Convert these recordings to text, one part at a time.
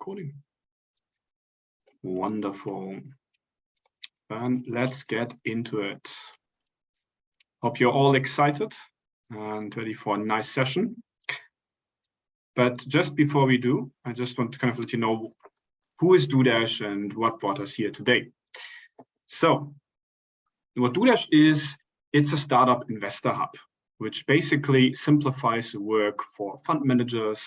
Recording. Wonderful. And let's get into it. Hope you're all excited and ready for a nice session. But just before we do, I just want to kind of let you know who is DueDash and what brought us here today. So what DueDash is, it's a startup investor hub, which basically simplifies the work for fund managers,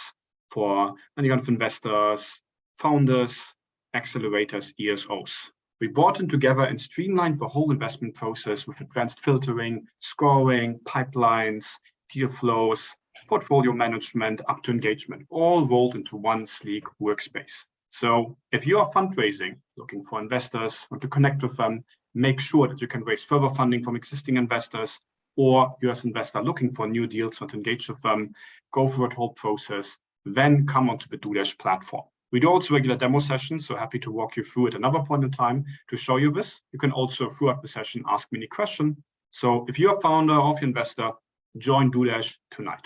for any kind of investors, founders, accelerators, ESOs. We brought them together and streamlined the whole investment process with advanced filtering, scoring, pipelines, deal flows, portfolio management, up to engagement, all rolled into one sleek workspace. So if you are fundraising, looking for investors, want to connect with them, make sure that you can raise further funding from existing investors, or you as an investor looking for new deals, want to engage with them, go through that whole process, then come onto the DueDash platform. We do also regular demo sessions, so happy to walk you through at another point in time to show you this. You can also, throughout the session, ask me any question. So if you're a founder or investor, join DueDash tonight.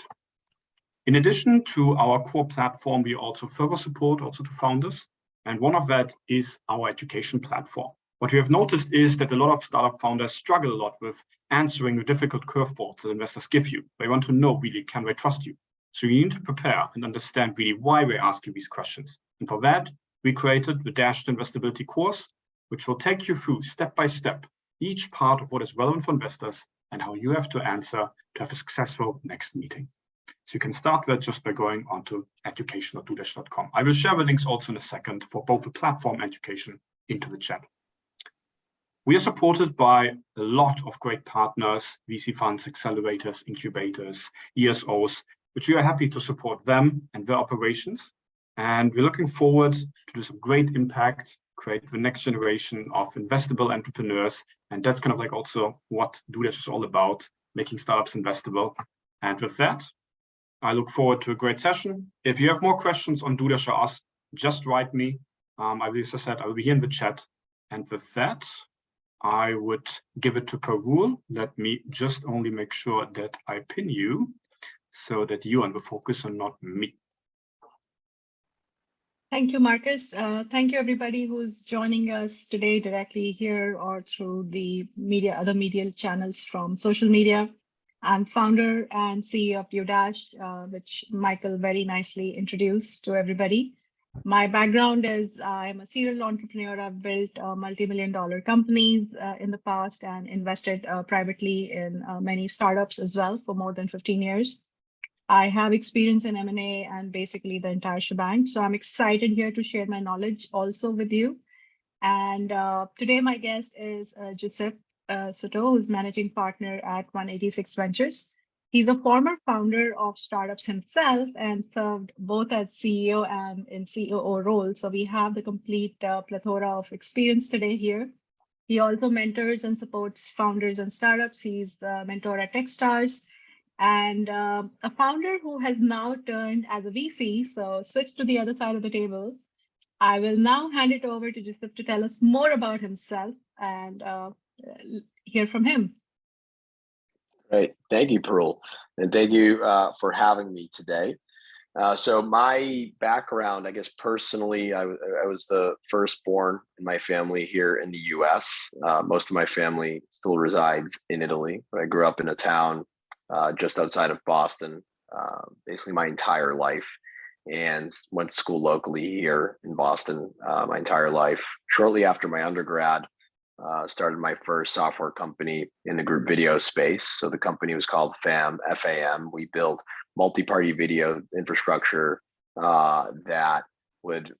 In addition to our core platform, we also further support also to founders. And one of that is our education platform. What we have noticed is that a lot of startup founders struggle a lot with answering the difficult curveballs that investors give you. They want to know really, can they trust you? So you need to prepare and understand really why we're asking these questions. And for that, we created the Dash to Investability course, which will take you through step by step each part of what is relevant for investors and how you have to answer to have a successful next meeting. So you can start that just by going on to education.duedash.com. I will share the links also in a second for both the platform and education into the chat. We are supported by a lot of great partners, VC funds, accelerators, incubators, ESOs, which we are happy to support them and their operations. And we're looking forward to do some great impact, create the next generation of investable entrepreneurs. And that's kind of like also what DueDash is all about, making startups investable. And with that, I look forward to a great session. If you have more questions on DueDash or us, just write me. As I said, I will be here in the chat. And with that, I would give it to per rule. Let me just only make sure that I pin you so that you are the focus and not me. Thank you, Marcus. Thank you, everybody who's joining us today directly here or through the other media channels from social media. I'm founder and CEO of DueDash, which Michael very nicely introduced to everybody. My background is I'm a serial entrepreneur. I've built multi-million-dollar companies in the past and invested privately in many startups as well for more than 15 years. I have experience in M&A and basically the entire shebang. So I'm excited here to share my knowledge also with you. And today my guest is Giuseppe Soto, who's managing partner at 186 Ventures. He's a former founder of startups himself and served both as CEO and in COO role. So we have the complete plethora of experience today here. He also mentors and supports founders and startups. He's a mentor at Techstars. And a founder who has now turned as a VC, so switch to the other side of the table. I will now hand it over to Giuseppe to tell us more about himself and hear from him. Great, thank you, Parul, and thank you for having me today. So my background, I guess personally, I was the firstborn in my family here in the U.S. Most of my family still resides in Italy, but I grew up in a town just outside of Boston, basically my entire life, and went to school locally here in Boston my entire life. Shortly after my undergrad, started my first software company in the group video space. So the company was called FAM. We built multi-party video infrastructure that would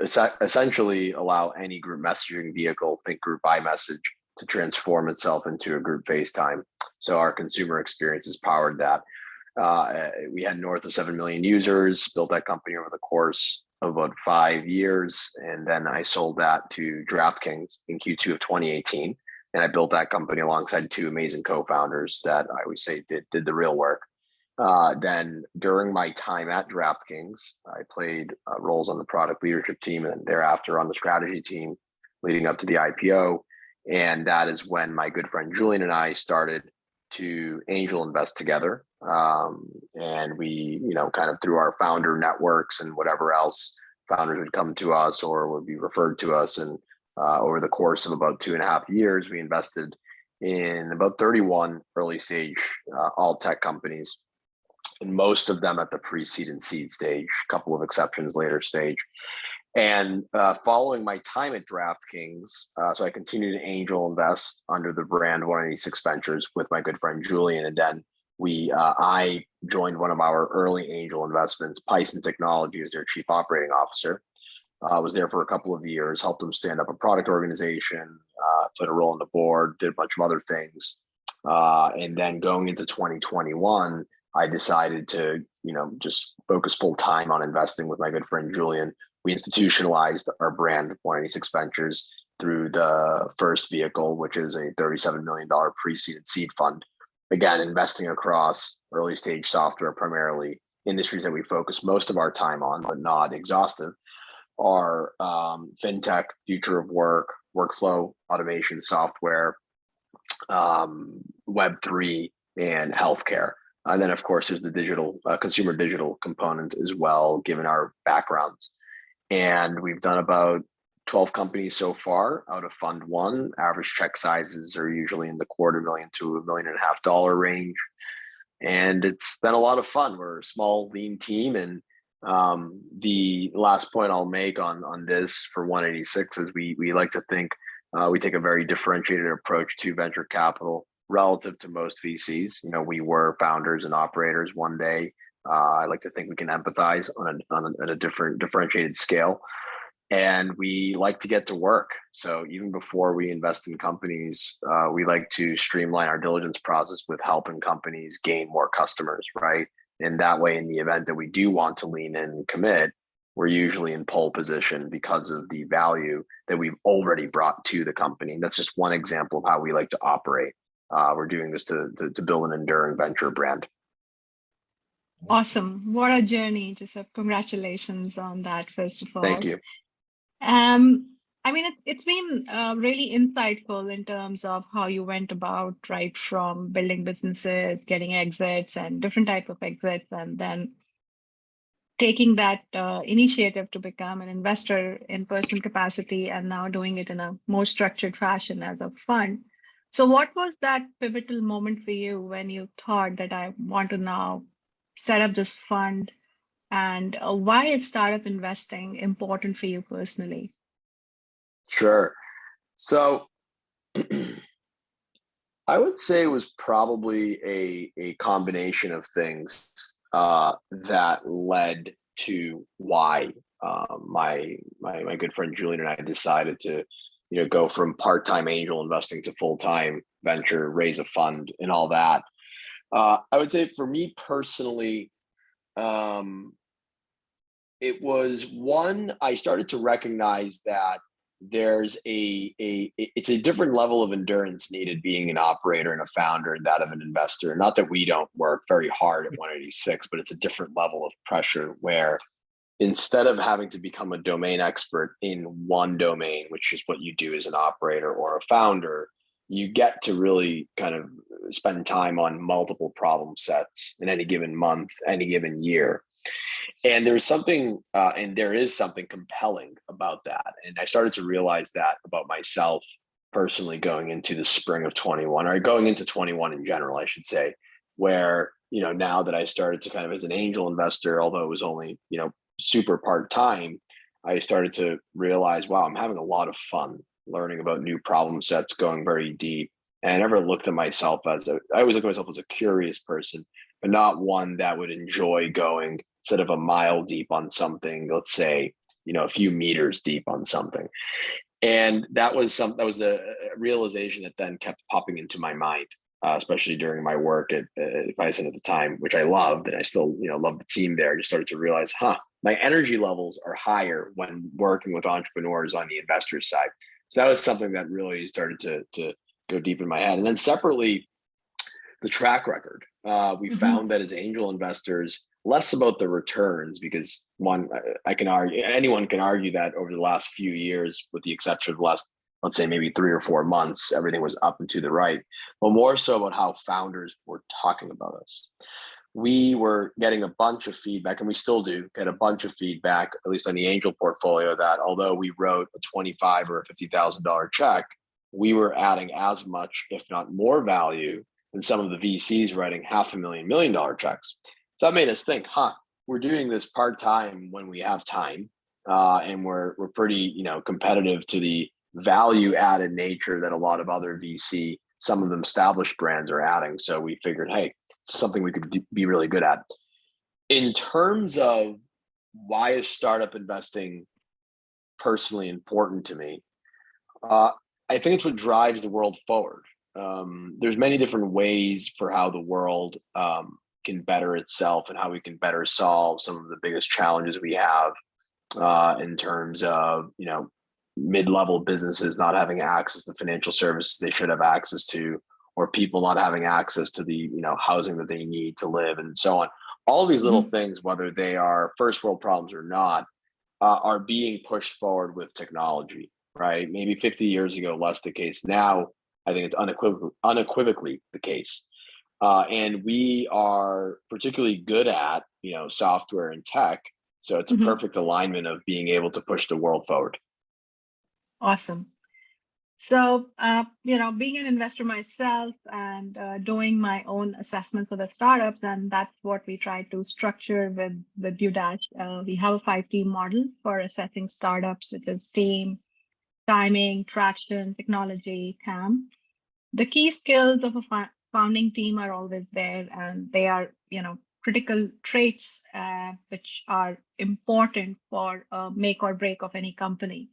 essentially allow any group messaging vehicle, think group iMessage, to transform itself into a group FaceTime. So our consumer experiences powered that. We had north of 7 million users, built that company over the course of about 5 years. And then I sold that to DraftKings in Q2 of 2018. And I built that company alongside two amazing co-founders that I always say did the real work. Then during my time at DraftKings, I played roles on the product leadership team and thereafter on the strategy team leading up to the IPO. And that is when my good friend Julian and I started to angel invest together. And we, kind of through our founder networks and whatever else, founders would come to us or would be referred to us. And over the course of about 2.5 years, we invested in about 31 early stage all tech companies, and most of them at the pre-seed and seed stage, a couple of exceptions later stage. And following my time at DraftKings, so I continued to angel invest under the brand 186 Ventures with my good friend Julian, and then I joined one of our early angel investments, Python Technology, as their chief operating officer. I was there for a couple of years, helped them stand up a product organization, played a role on the board, did a bunch of other things. And then going into 2021, I decided to, just focus full time on investing with my good friend Julian. We institutionalized our brand 186 Ventures through the first vehicle, which is a $37 million pre-seed and seed fund. Again, investing across early stage software, primarily industries that we focus most of our time on, but not exhaustive, are fintech, future of work, workflow automation software, Web3, and healthcare. And then, of course, there's the digital, consumer digital component as well, given our backgrounds. And we've done about 12 companies so far out of Fund 1. Average check sizes are usually in the $250,000 to $1.5 million range. And it's been a lot of fun. We're a small, lean team. And the last point I'll make on this for 186 is we like to think we take a very differentiated approach to venture capital relative to most VCs. We were founders and operators one day. I like to think we can empathize on a differentiated scale, and we like to get to work. So even before we invest in companies, we like to streamline our diligence process with helping companies gain more customers, right? And that way, in the event that we do want to lean in and commit, we're usually in pole position because of the value that we've already brought to the company. And that's just one example of how we like to operate. We're doing this to build an enduring venture brand. Awesome. What a journey. Just congratulations on that, first of all. Thank you. It's been really insightful in terms of how you went about, right, from building businesses, getting exits and different type of exits, and then taking that initiative to become an investor in personal capacity, and now doing it in a more structured fashion as a fund. So what was that pivotal moment for you when you thought that I want to now set up this fund, and why is startup investing important for you personally? Sure. So I would say it was probably a combination of things that led to why my good friend Julian and I decided to go from part-time angel investing to full-time venture, raise a fund, and all that. I would say for me personally, it was one, I started to recognize that there's it's a different level of endurance needed being an operator and a founder and that of an investor. Not that we don't work very hard at 186, but it's a different level of pressure where instead of having to become a domain expert in one domain, which is what you do as an operator or a founder, you get to really kind of spend time on multiple problem sets in any given month, any given year. And there's something, and there is something compelling about that. And I started to realize that about myself personally going into the spring of 21, or going into 21 in general, I should say, where, now that I started to kind of as an angel investor, although it was only, super part-time, I started to realize, wow, I'm having a lot of fun learning about new problem sets, going very deep. And I never looked at myself I always look at myself as a curious person, but not one that would enjoy going instead of a mile deep on something, let's say, a few meters deep on something. And that was the realization that then kept popping into my mind, especially during my work at Python at the time, which I loved, and I still, love the team there. I just started to realize, my energy levels are higher when working with entrepreneurs on the investor side. So that was something that really started to go deep in my head. And then separately, the track record. We found that as angel investors, less about the returns, because one, anyone can argue that over the last few years, with the exception of the last, let's say maybe 3 or 4 months, everything was up and to the right, but more so about how founders were talking about us. we were getting a bunch of feedback, and we still do get a bunch of feedback, at least on the angel portfolio, that although we wrote a $25,000 or a $50,000 check, we were adding as much, if not more value than some of the VCs writing $500,000, $1 million checks. So that made us think, we're doing this part-time when we have time, and we're pretty, competitive to the value added nature that a lot of other VC, some of them established brands, are adding. So we figured, hey, it's something we could be really good at. In terms of why is startup investing personally important to me, I think it's what drives the world forward. There's many different ways for how the world can better itself and how we can better solve some of the biggest challenges we have in terms of, mid-level businesses not having access to financial services they should have access to, or people not having access to the, housing that they need to live, and so on. All these little things, whether they are first world problems or not, are being pushed forward with technology, right? Maybe 50 years ago, less the case. Now, I think it's unequivocally the case. And we are particularly good at, software and tech. So it's a perfect alignment of being able to push the world forward. Awesome. So, being an investor myself and doing my own assessment for the startups, and that's what we try to structure with DueDash. We have a 5T model for assessing startups, which is team, timing, traction, technology, TAM. The key skills of a founding team are always there, and they are, critical traits which are important for make or break of any company.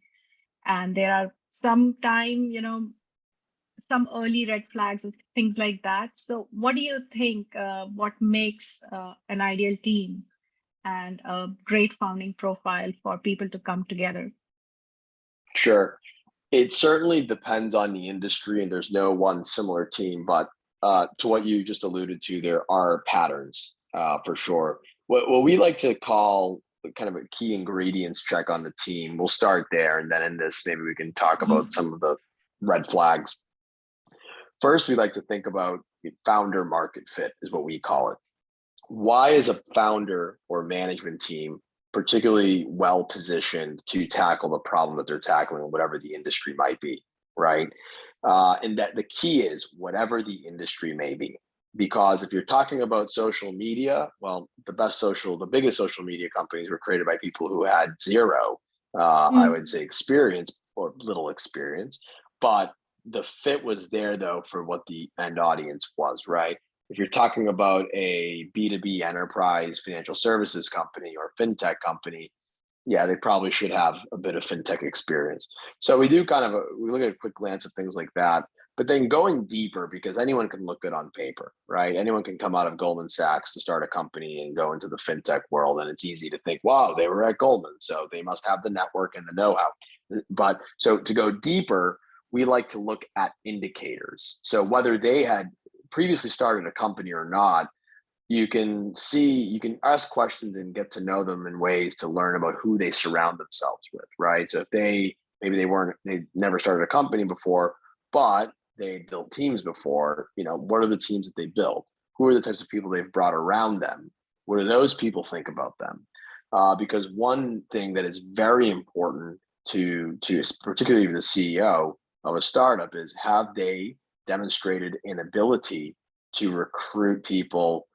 And there are some early red flags and things like that. So what do you think, what makes an ideal team and a great founding profile for people to come together? Sure. It certainly depends on the industry, and there's no one similar team, but to what you just alluded to, there are patterns for sure. What we like to call kind of a key ingredients check on the team. We'll start there, and then in this, maybe we can talk about some of the red flags. First, we like to think about founder market fit is what we call it. Why is a founder or management team particularly well positioned to tackle the problem that they're tackling, whatever the industry might be, right? And that the key is whatever the industry may be. Because if you're talking about social media, well, the biggest social media companies were created by people who had zero, I would say, experience or little experience, but the fit was there though for what the end audience was, right? If you're talking about a B2B enterprise financial services company or fintech company, yeah, they probably should have a bit of fintech experience. So we do we look at a quick glance at things like that. But then going deeper, because anyone can look good on paper, right? Anyone can come out of Goldman Sachs to start a company and go into the fintech world. And it's easy to think, wow, they were at Goldman, so they must have the network and the know-how. But so to go deeper, we like to look at indicators. So whether they had previously started a company or not, you can ask questions and get to know them in ways to learn about who they surround themselves with, right? So if they never started a company before, but they built teams before, what are the teams that they built? Who are the types of people they've brought around them? What do those people think about them? Because one thing that is very important to particularly the CEO of a startup is, have they demonstrated an ability to recruit people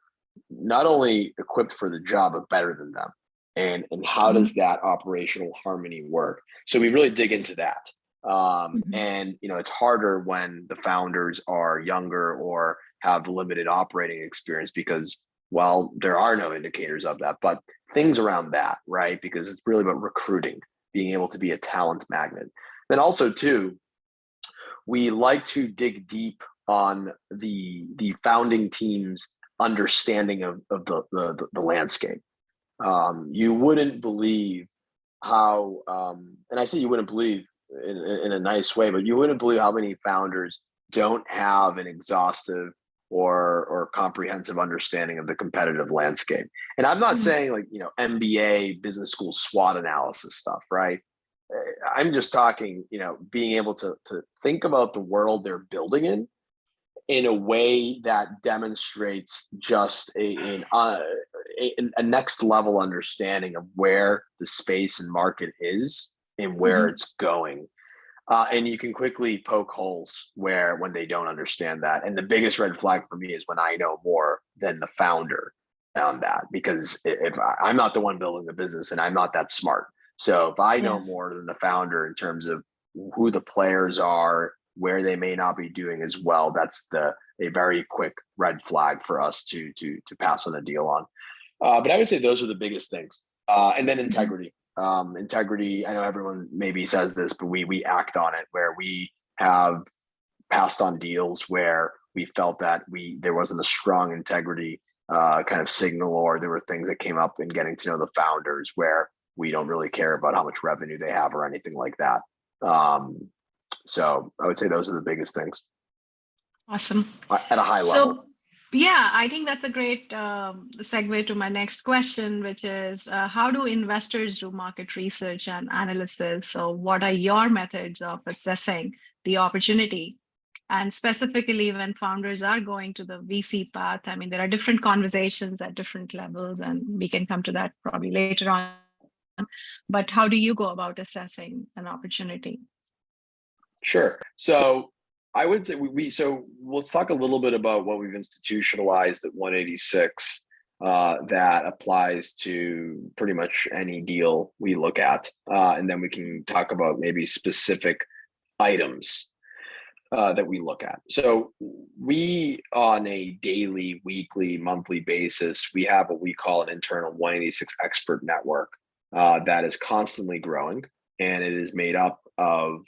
not only equipped for the job, but better than them? And how does that operational harmony work? So we really dig into that. And it's harder when the founders are younger or have limited operating experience because, well, there are no indicators of that, but things around that, right? Because it's really about recruiting, being able to be a talent magnet. Then also too, we like to dig deep on the founding team's understanding of the landscape. You wouldn't believe how, and I say you wouldn't believe in a nice way, but you wouldn't believe how many founders don't have an exhaustive or comprehensive understanding of the competitive landscape. And I'm not saying like, MBA, business school SWOT analysis stuff, right? I'm just talking, being able to think about the world they're building in in a way that demonstrates just a next level understanding of where the space and market is and where it's going. And you can quickly poke holes when they don't understand that. And the biggest red flag for me is when I know more than the founder on that, because if I'm not the one building the business and I'm not that smart. So if I know more than the founder in terms of who the players are, where they may not be doing as well, that's a very quick red flag for us to pass on a deal on. But I would say those are the biggest things. And then integrity. Integrity, I know everyone maybe says this, but we act on it, where we have passed on deals where we felt that there wasn't a strong integrity kind of signal, or there were things that came up in getting to know the founders where we don't really care about how much revenue they have or anything like that. So I would say those are the biggest things. Awesome. At a high level. So, yeah, I think that's a great segue to my next question, which is how do investors do market research and analysis? So what are your methods of assessing the opportunity? And specifically when founders are going to the VC path, I mean, there are different conversations at different levels, and we can come to that probably later on. But how do you go about assessing an opportunity? Sure. So I would say so let's talk a little bit about what we've institutionalized at 186 that applies to pretty much any deal we look at. And then we can talk about maybe specific items that we look at. So we, on a daily, weekly, monthly basis, we have what we call an internal 186 expert network that is constantly growing. And it is made up of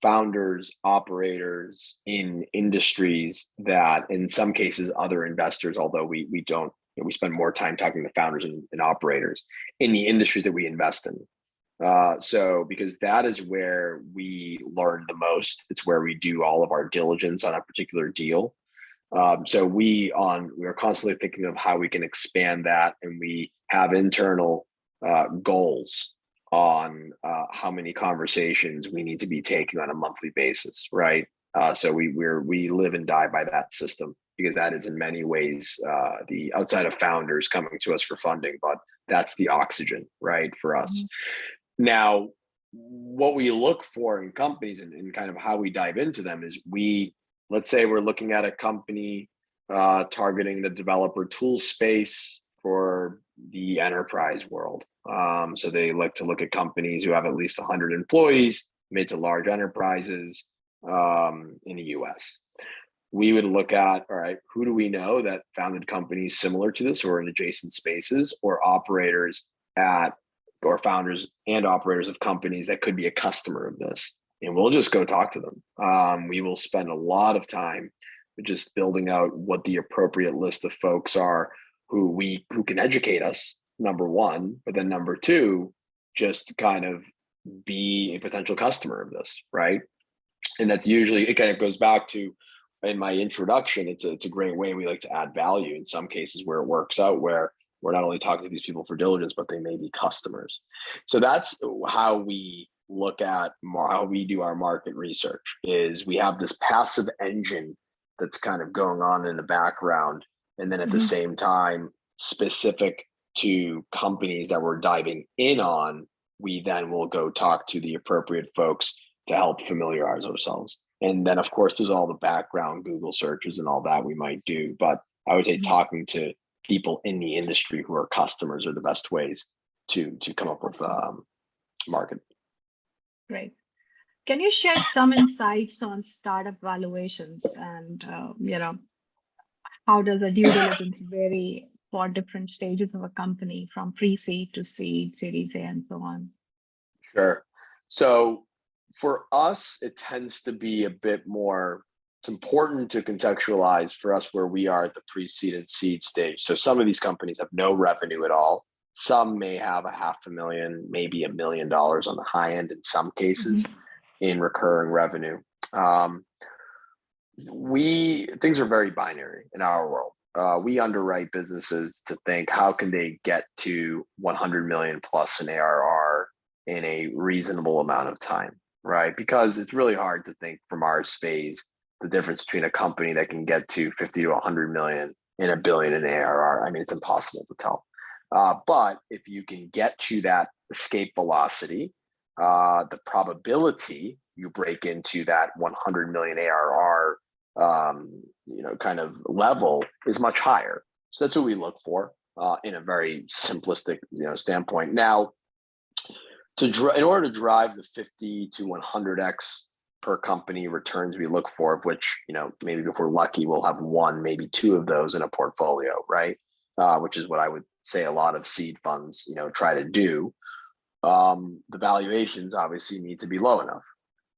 founders, operators in industries that, in some cases, other investors, although we don't, we spend more time talking to founders and operators in the industries that we invest in. So because that is where we learn the most, it's where we do all of our diligence on a particular deal. So we are constantly thinking of how we can expand that, and we have internal goals on how many conversations we need to be taking on a monthly basis, right? So we live and die by that system, because that is in many ways the outside of founders coming to us for funding, but that's the oxygen, right, for us. Now, what we look for in companies and kind of how we dive into them is let's say we're looking at a company targeting the developer tool space for the enterprise world. So they like to look at companies who have at least 100 employees, mid to large enterprises in the US. We would look at, all right, who do we know that founded companies similar to this or in adjacent spaces, or operators or founders and operators of companies that could be a customer of this. And we'll just go talk to them. We will spend a lot of time just building out what the appropriate list of folks are who can educate us, number one, but then number two, just kind of be a potential customer of this, right? And that's usually, it kind of goes back to, in my introduction, it's a great way we like to add value in some cases where it works out, where we're not only talking to these people for diligence, but they may be customers. So that's how we look at how we do our market research. Is we have this passive engine that's kind of going on in the background, and then at the same time, specific to companies that we're diving in on, we then will go talk to the appropriate folks to help familiarize ourselves. And then, of course, there's all the background Google searches and all that we might do. But I would say talking to people in the industry who are customers are the best ways to come up with market. Great. Can you share some insights on startup valuations, and how does the due diligence vary for different stages of a company, from pre-seed to seed, Series A, and so on? Sure. So for us, it tends to be a bit more. It's important to contextualize for us where we are at the pre-seed and seed stage. So some of these companies have no revenue at all. Some may have $500,000, maybe $1 million on the high end in some cases in recurring revenue. Things are very binary in our world. We underwrite businesses to think, how can they get to 100 million plus in ARR in a reasonable amount of time, right? Because it's really hard to think from our phase the difference between a company that can get to 50 to 100 million and $1 billion in ARR. I mean, it's impossible to tell. But if you can get to that escape velocity, the probability you break into that 100 million ARR, kind of level is much higher. So that's what we look for in a very simplistic, standpoint. Now, in order to drive the 50 to 100x per company returns we look for, of which, maybe if we're lucky, we'll have one, maybe two of those in a portfolio, right? Which is what I would say a lot of seed funds, try to do. The valuations obviously need to be low enough.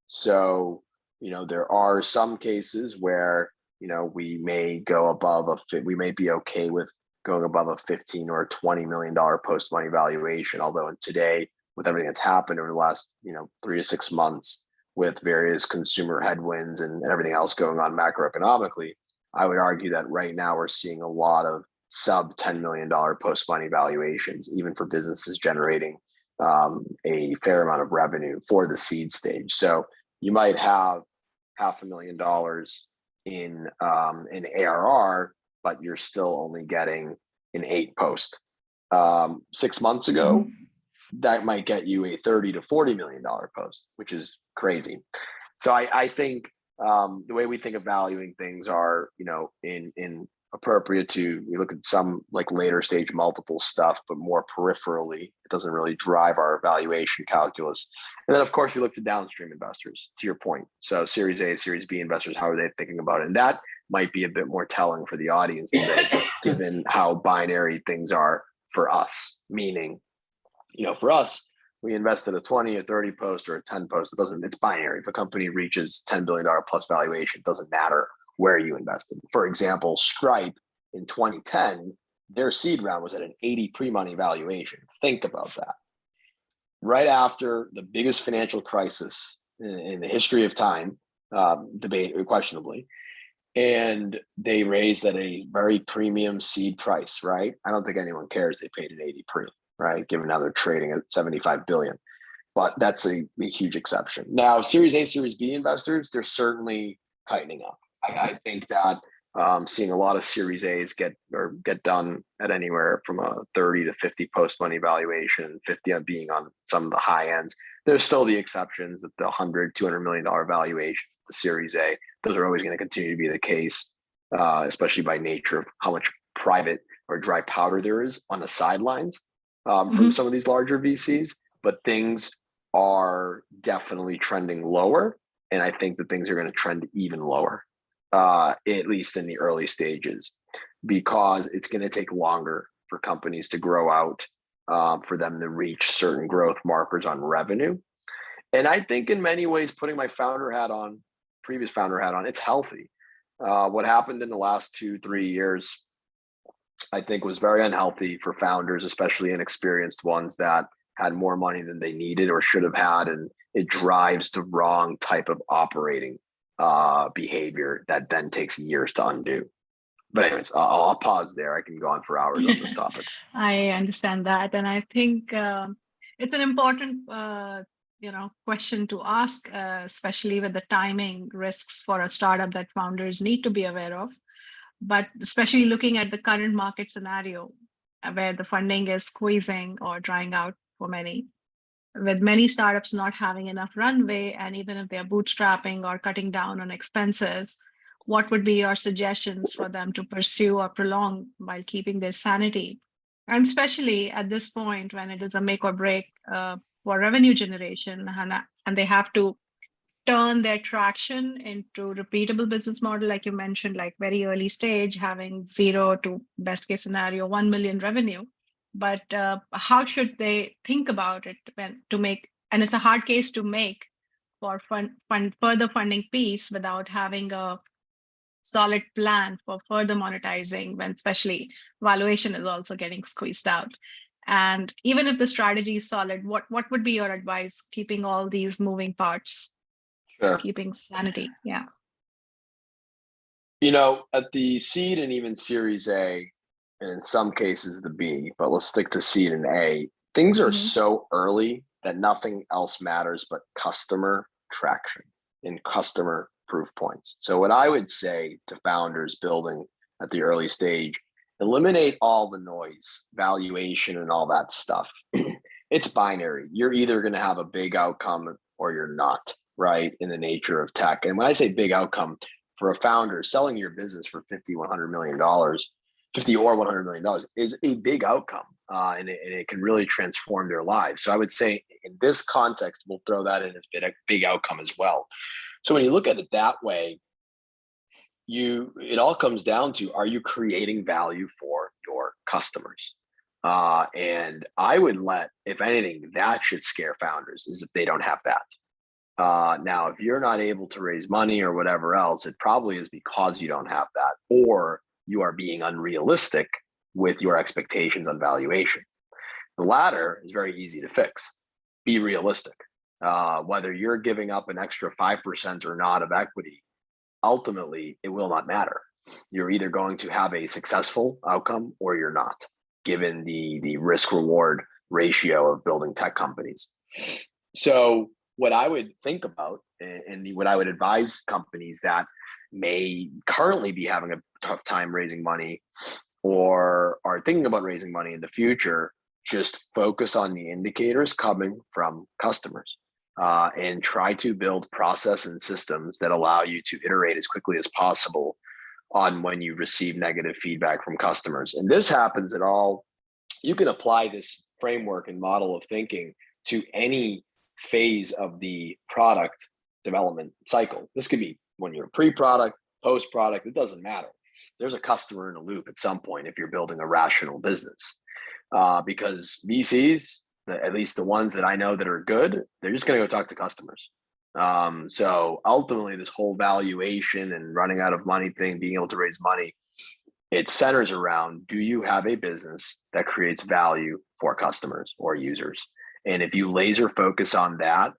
So, there are some cases where, we may go above we may be okay with going above a 15 or a $20 million post-money valuation. Although today, with everything that's happened over the last, 3 to 6 months with various consumer headwinds and everything else going on macroeconomically, I would argue that right now we're seeing a lot of sub $10 million post-money valuations, even for businesses generating a fair amount of revenue for the seed stage. So you might have $500,000 in ARR, but you're still only getting an 8 post. 6 months ago, that might get you a $30 to $40 million post, which is crazy. So I think the way we think of valuing things are, in appropriate to, we look at some like later stage multiple stuff, but more peripherally, it doesn't really drive our valuation calculus. And then of course we look to downstream investors, to your point. So Series A, Series B investors, how are they thinking about it? And that might be a bit more telling for the audience today, given how binary things are for us. Meaning, for us, we invested a 20, a 30 post or a 10 post. It's binary. If a company reaches $10 billion plus valuation, it doesn't matter where you invested. For example, Stripe in 2010, their seed round was at an 80 pre-money valuation. Think about that. Right after the biggest financial crisis in the history of time, debate questionably, and they raised at a very premium seed price, right? I don't think anyone cares they paid an 80 pre, right? Given how they're trading at 75 billion. But that's a huge exception. Now, Series A, Series B investors, they're certainly tightening up. I think that seeing a lot of Series A's get done at anywhere from a 30 to 50 post-money valuation, 50 being on some of the high ends. There's still the exceptions that the $100, $200 million valuations, the Series A, those are always going to continue to be the case, especially by nature of how much private or dry powder there is on the sidelines from some of these larger VCs. But things are definitely trending lower. And I think that things are going to trend even lower. At least in the early stages, because it's going to take longer for companies to grow out, for them to reach certain growth markers on revenue. And I think in many ways, putting my previous founder hat on, it's healthy. What happened in the last 2-3 years, I think was very unhealthy for founders, especially inexperienced ones that had more money than they needed or should have had. And it drives the wrong type of operating behavior that then takes years to undo. But anyways, I'll pause there. I can go on for hours on this topic. I understand that, and I think it's an important question to ask, especially with the timing risks for a startup that founders need to be aware of. But especially looking at the current market scenario, where the funding is squeezing or drying out for many, with many startups not having enough runway, and even if they're bootstrapping or cutting down on expenses, what would be your suggestions for them to pursue or prolong while keeping their sanity? And especially at this point when it is a make or break for revenue generation, and they have to turn their traction into repeatable business model, like you mentioned, like very early stage, having 0 to best case scenario, 1 million revenue. But how should they think about it and it's a hard case to make for further funding piece without having a solid plan for further monetizing, when especially valuation is also getting squeezed out. And even if the strategy is solid, what would be your advice, keeping all these moving parts, Sure. keeping sanity? Yeah. At the seed and even Series A, and in some cases the B, but let's stick to seed and A, things are so early that nothing else matters but customer traction and customer proof points. So what I would say to founders building at the early stage, eliminate all the noise, valuation and all that stuff. It's binary. You're either going to have a big outcome or you're not, right? In the nature of tech. And when I say big outcome, for a founder, selling your business for $50, $100 million, $50 or $100 million is a big outcome. And it can really transform their lives. So I would say in this context, we'll throw that in as a big outcome as well. So when you look at it that way, it all comes down to, are you creating value for your customers? And I would if anything, that should scare founders, is if they don't have that. Now, if you're not able to raise money or whatever else, it probably is because you don't have that, or you are being unrealistic with your expectations on valuation. The latter is very easy to fix. Be realistic. Whether you're giving up an extra 5% or not of equity, ultimately, it will not matter. You're either going to have a successful outcome or you're not, given the risk reward ratio of building tech companies. So what I would think about, and what I would advise companies that may currently be having a tough time raising money or are thinking about raising money in the future, just focus on the indicators coming from customers. And try to build process and systems that allow you to iterate as quickly as possible on when you receive negative feedback from customers. And this happens at all. You can apply this framework and model of thinking to any phase of the product development cycle. This could be when you're pre-product, post-product, it doesn't matter. There's a customer in a loop at some point if you're building a rational business. Because VCs, at least the ones that I know that are good, they're just going to go talk to customers. So ultimately, this whole valuation and running out of money thing, being able to raise money, it centers around, do you have a business that creates value for customers or users? And if you laser focus on that,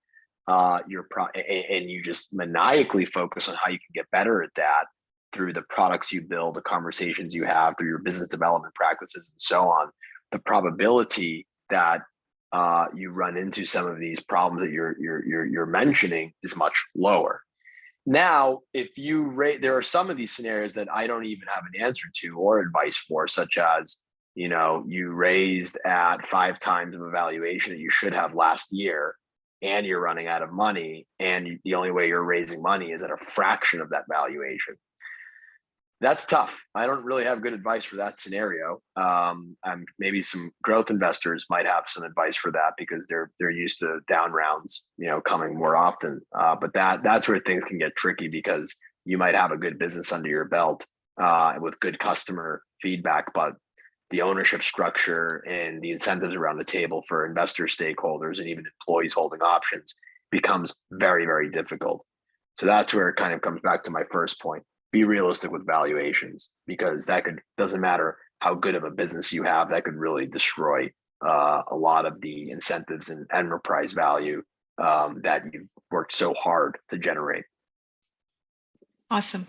and you just maniacally focus on how you can get better at that through the products you build, the conversations you have, through your business development practices, and so on, the probability that you run into some of these problems that you're mentioning is much lower. Now, if there are some of these scenarios that I don't even have an answer to or advice for, such as, you raised at 5 times of a valuation that you should have last year, and you're running out of money, and the only way you're raising money is at a fraction of that valuation. That's tough. I don't really have good advice for that scenario. Maybe some growth investors might have some advice for that because they're used to down rounds, coming more often. But that's where things can get tricky, because you might have a good business under your belt with good customer feedback, but the ownership structure and the incentives around the table for investor stakeholders and even employees holding options becomes very, very difficult. So that's where it kind of comes back to my first point. Be realistic with valuations, because doesn't matter how good of a business you have, that could really destroy a lot of the incentives and enterprise value that you've worked so hard to generate. Awesome.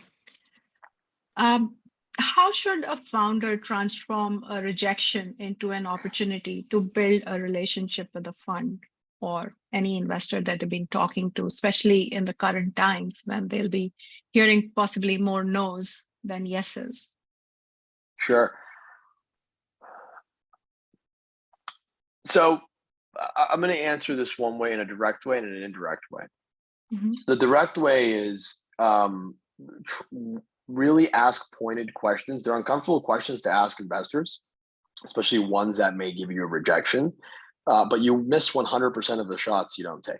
How should a founder transform a rejection into an opportunity to build a relationship with a fund or any investor that they've been talking to, especially in the current times when they'll be hearing possibly more no's than yeses? Sure. So I'm going to answer this one way, in a direct way and in an indirect way. Mm-hmm. The direct way is really ask pointed questions. They're uncomfortable questions to ask investors, especially ones that may give you a rejection, but you miss 100% of the shots you don't take.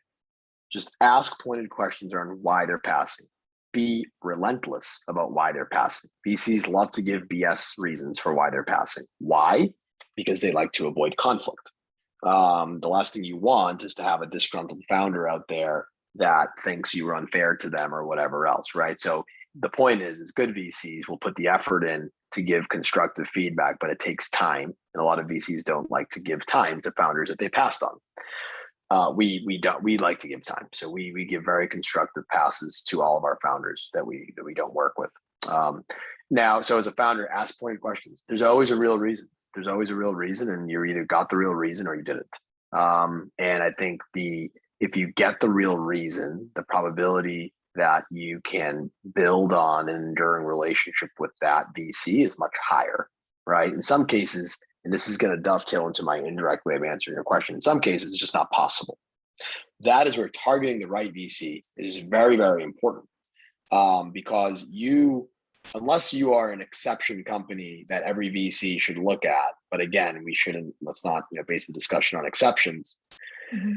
Just ask pointed questions on why they're passing. Be relentless about why they're passing. VCs love to give BS reasons for why they're passing. Why? Because they like to avoid conflict. The last thing you want is to have a disgruntled founder out there that thinks you were unfair to them or whatever else, right? So the point is good VCs will put the effort in to give constructive feedback, but it takes time. And a lot of VCs don't like to give time to founders that they passed on. We like to give time. So we give very constructive passes to all of our founders that we don't work with. Now, so as a founder, ask pointed questions. There's always a real reason. There's always a real reason, and you either got the real reason or you didn't. And I think if you get the real reason, the probability that you can build on an enduring relationship with that VC is much higher, right? In some cases, and this is going to dovetail into my indirect way of answering your question, in some cases, it's just not possible. That is where targeting the right VC is very, very important, because unless you are an exception company that every VC should look at, but again, let's not base the discussion on exceptions. Mm-hmm.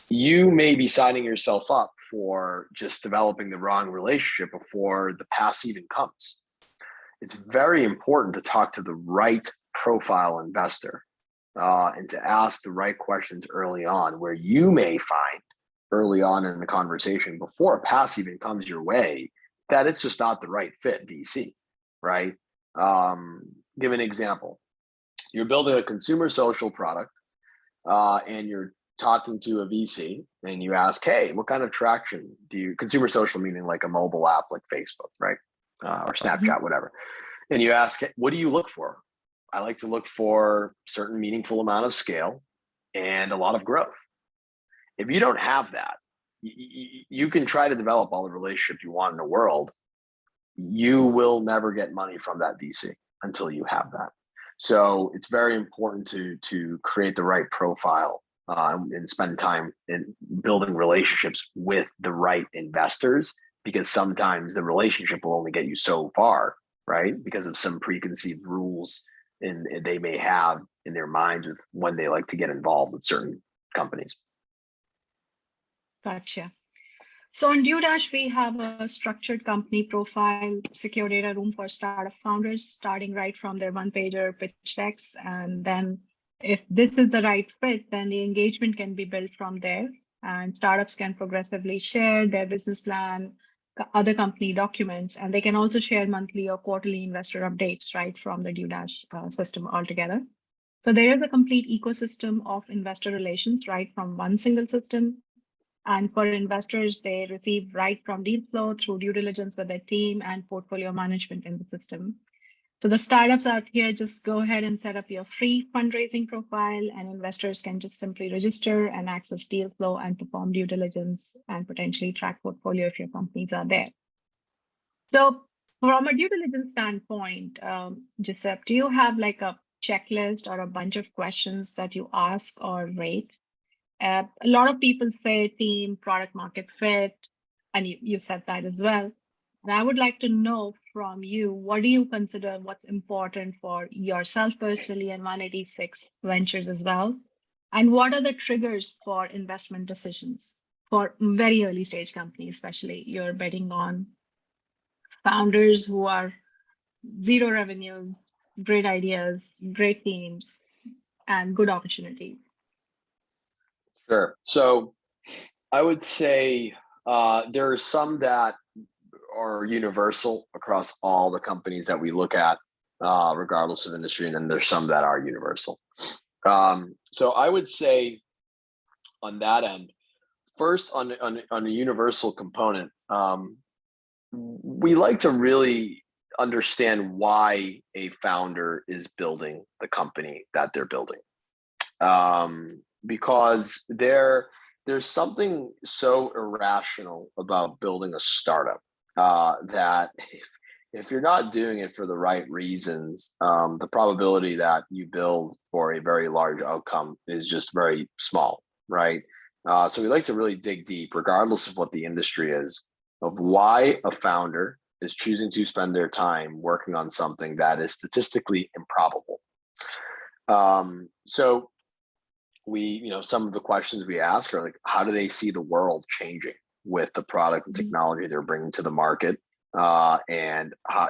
You may be signing yourself up for just developing the wrong relationship before the pass even comes. It's very important to talk to the right profile investor and to ask the right questions early on, where you may find early on in the conversation before a pass even comes your way that it's just not the right fit VC, right? Give an example. You're building a consumer social product and you're talking to a VC and you ask, hey, what kind of traction do you, consumer social meaning like a mobile app like Facebook, right? Or Snapchat, whatever. And you ask, what do you look for? I like to look for certain meaningful amount of scale and a lot of growth. If you don't have that, you can try to develop all the relationship you want in the world. You will never get money from that VC until you have that. So it's very important to create the right profile and spend time in building relationships with the right investors, because sometimes the relationship will only get you so far, right? Because of some preconceived rules and they may have in their minds with when they like to get involved with certain companies. Gotcha. So on DueDash, we have a structured company profile, secure data room for startup founders, starting right from their one-pager pitch decks. And then if this is the right fit, then the engagement can be built from there. And startups can progressively share their business plan, other company documents, and they can also share monthly or quarterly investor updates right from the DueDash system altogether. So there is a complete ecosystem of investor relations right from one single system. And for investors, they receive right from deal flow through due diligence with their team and portfolio management in the system. So the startups out here, just go ahead and set up your free fundraising profile, and investors can just simply register and access deal flow and perform due diligence and potentially track portfolio if your companies are there. So from a due diligence standpoint, Giuseppe, do you have like a checklist or a bunch of questions that you ask or rate? A lot of people say team, product market fit, and you said that as well. And I would like to know from you, what do you consider what's important for yourself personally and 186 Ventures as well? And what are the triggers for investment decisions for very early stage companies, especially you're betting on founders who are zero revenue, great ideas, great teams, and good opportunity? Sure. So I would say there are some that are universal across all the companies that we look at, regardless of industry, and then there's some that are universal. So I would say on that end, first on a universal component, we like to really understand why a founder is building the company that they're building. Because there's something so irrational about building a startup that if you're not doing it for the right reasons, the probability that you build for a very large outcome is just very small, right? So we like to really dig deep, regardless of what the industry is, of why a founder is choosing to spend their time working on something that is statistically improbable. So some of the questions we ask are like, how do they see the world changing with the product and technology they're bringing to the market? And how,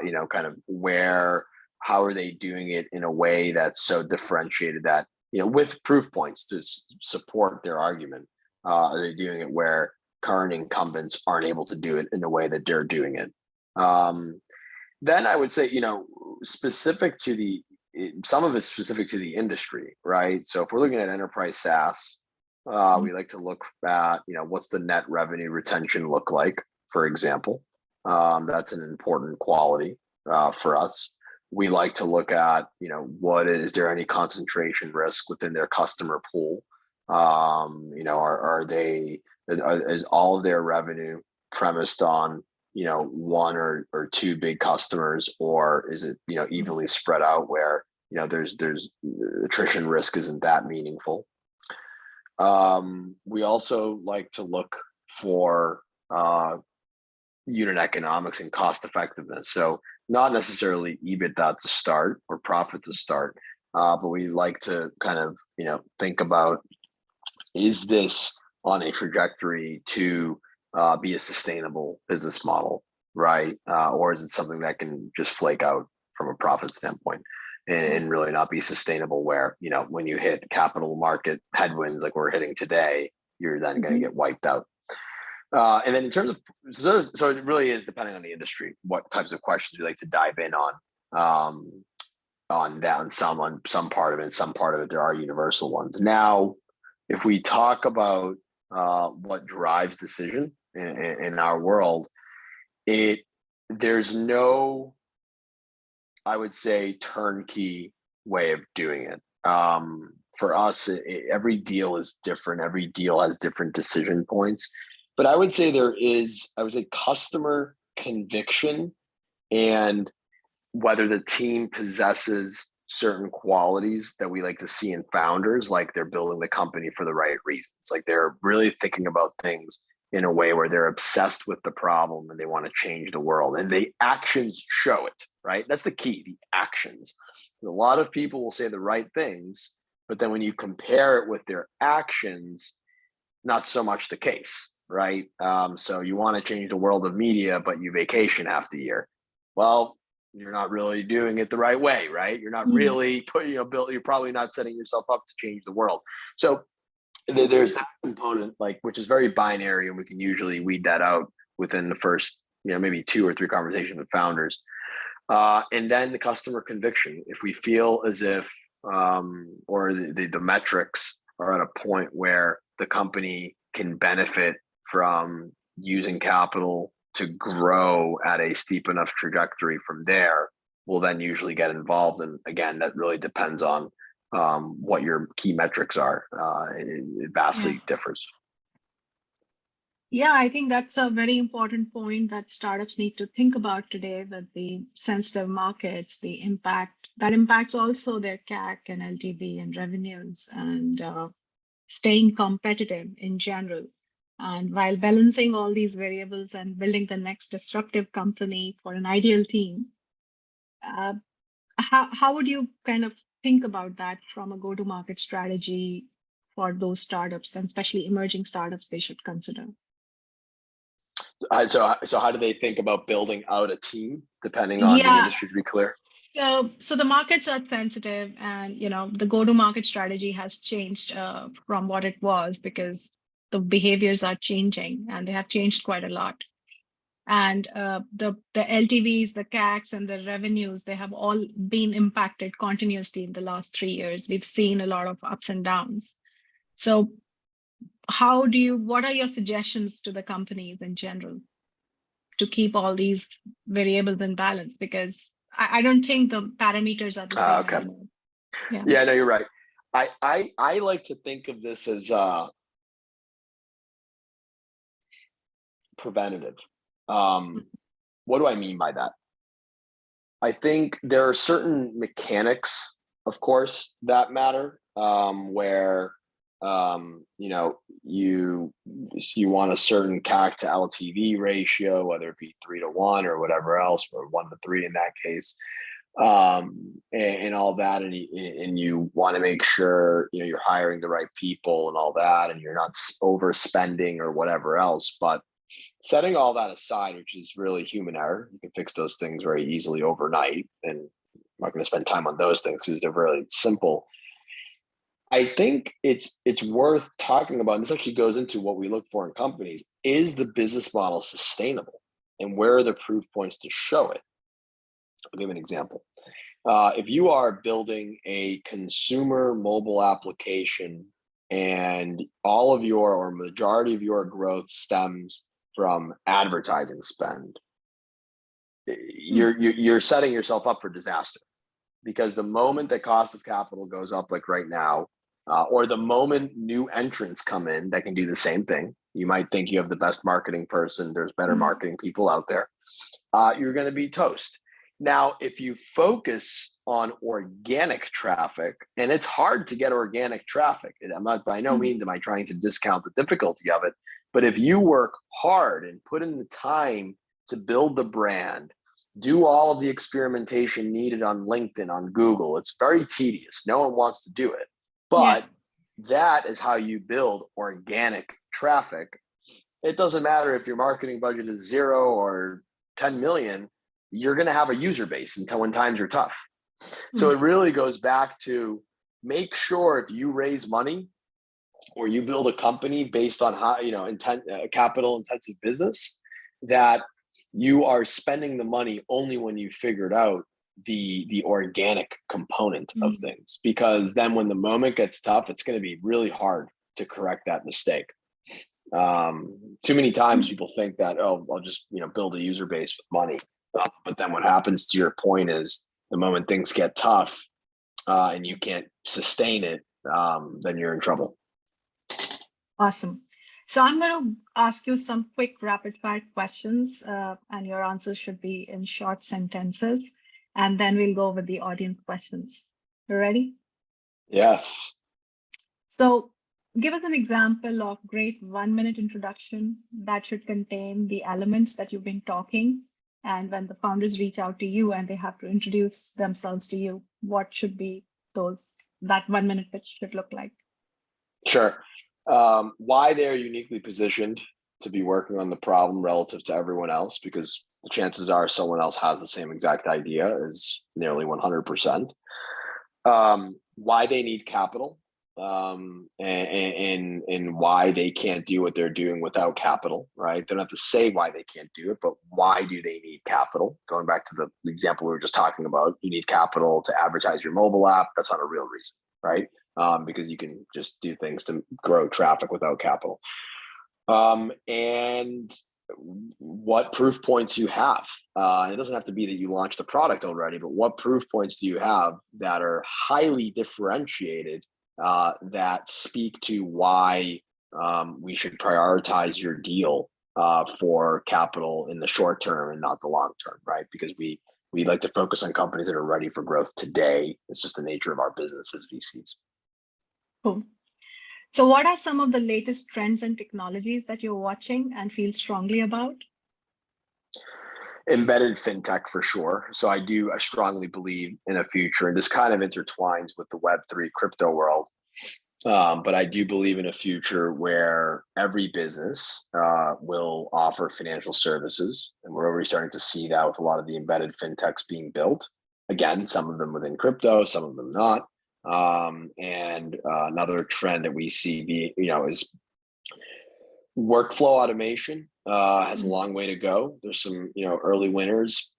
how are they doing it in a way that's so differentiated that, with proof points to support their argument? Are they doing it where current incumbents aren't able to do it in the way that they're doing it? Then I would say, some of it's specific to the industry, right? So if we're looking at enterprise SaaS, we like to look at, what's the net revenue retention look like, for example. That's an important quality for us. We like to look at, is there any concentration risk within their customer pool? Is all of their revenue premised on, one or two big customers, or is it, evenly spread out where, there's attrition risk isn't that meaningful. We also like to look for unit economics and cost effectiveness. So not necessarily EBITDA to start or profit to start, but we like to kind of, think about, is this on a trajectory to be a sustainable business model, right? Or is it something that can just flake out from a profit standpoint and really not be sustainable where, when you hit capital market headwinds like we're hitting today, you're then going to get wiped out. And then in terms of, so it really is depending on the industry, what types of questions we like to dive in on that, on some part of it, and some part of it, there are universal ones. Now, if we talk about what drives decision in our world, there's no, I would say, turnkey way of doing it. For us, every deal is different. Every deal has different decision points. But I would say customer conviction and whether the team possesses certain qualities that we like to see in founders, like they're building the company for the right reasons. Like they're really thinking about things in a way where they're obsessed with the problem and they want to change the world, and the actions show it, right? That's the key, the actions. A lot of people will say the right things, but then when you compare it with their actions, not so much the case, right? So you want to change the world of media, but you vacation half the year. Well, you're not really doing it the right way, right? You're not really you're probably not setting yourself up to change the world. So there's that component, which is very binary, and we can usually weed that out within the first, maybe 2 or 3 conversations with founders. And then the customer conviction. If we feel as if, or the metrics are at a point where the company can benefit from using capital to grow at a steep enough trajectory from there, we'll then usually get involved. And again, that really depends on what your key metrics are. It vastly differs. Yeah, I think that's a very important point that startups need to think about today with the sensitive markets, the impact that impacts also their CAC and LTV and revenues, and staying competitive in general. And while balancing all these variables and building the next disruptive company for an ideal team, how would you kind of think about that from a go-to-market strategy for those startups, and especially emerging startups they should consider? So how do they think about building out a team depending on the industry, to be clear? So the markets are sensitive, and the go-to-market strategy has changed from what it was, because the behaviors are changing, and they have changed quite a lot. And the LTVs, the CACs, and the revenues, they have all been impacted continuously in the last 3 years. We've seen a lot of ups and downs. So what are your suggestions to the companies in general to keep all these variables in balance? Because I don't think the parameters are the same anymore. Yeah, no, you're right. I like to think of this as preventative. What do I mean by that? I think there are certain mechanics, of course, that matter, where you want a certain CAC to LTV ratio, whether it be 3 to 1 or whatever else, or 1 to 3 in that case, and all that, and you want to make sure you're hiring the right people and all that, and you're not overspending or whatever else. But setting all that aside, which is really human error, you can fix those things very easily overnight, and I'm not going to spend time on those things because they're really simple. I think it's worth talking about, and this actually goes into what we look for in companies. Is the business model sustainable, and where are the proof points to show it? I'll give an example. If you are building a consumer mobile application and all of your, or majority of your growth stems from advertising spend, you're setting yourself up for disaster, because the moment that cost of capital goes up, like right now, or the moment new entrants come in that can do the same thing, You might think you have the best marketing person. There's better Mhm. marketing people out there. You're going to be toast. Now, if you focus on organic traffic, and it's hard to get organic traffic, I'm not, by no means am I trying to discount the difficulty of it, but if you work hard and put in the time to build the brand, do all of the experimentation needed on LinkedIn, on Google, it's very tedious. No one wants to do it, but that is how you build organic traffic. It doesn't matter if your marketing budget is 0 or 10 million, you're going to have a user base until when times are tough. So it really goes back to make sure if you raise money or you build a company based on how, capital intensive business, that you are spending the money only when you figured out the organic component of things, because then when the moment gets tough, it's going to be really hard to correct that mistake. Too many times people think that, oh, I'll just, build a user base with money. But then what happens, to your point, is the moment things get tough and you can't sustain it, then you're in trouble. Awesome. So I'm going to ask you some quick rapid fire questions, and your answers should be in short sentences. And then we'll go over the audience questions. You ready? Yes. So give us an example of great 1-minute introduction that should contain the elements that you've been talking. And when the founders reach out to you and they have to introduce themselves to you, what should be that 1-minute pitch should look like? Sure. Why they're uniquely positioned to be working on the problem relative to everyone else, because the chances are someone else has the same exact idea, is nearly 100%. Why they need capital, and why they can't do what they're doing without capital, right? They don't have to say why they can't do it, but why do they need capital? Going back to the example we were just talking about, you need capital to advertise your mobile app. That's not a real reason, right? Because you can just do things to grow traffic without capital. And what proof points you have. It doesn't have to be that you launched the product already, but what proof points do you have that are highly differentiated, that speak to why we should prioritize your deal for capital in the short term and not the long term, right? Because we like to focus on companies that are ready for growth today. It's just the nature of our business as VCs. Cool. So what are some of the latest trends and technologies that you're watching and feel strongly about? Embedded fintech for sure. So I strongly believe in a future, and this kind of intertwines with the Web3 crypto world. But I do believe in a future where every business will offer financial services. And we're already starting to see that with a lot of the embedded fintechs being built. Again, some of them within crypto, some of them not. And another trend that we see is workflow automation. Has a long way to go. There's some, early winners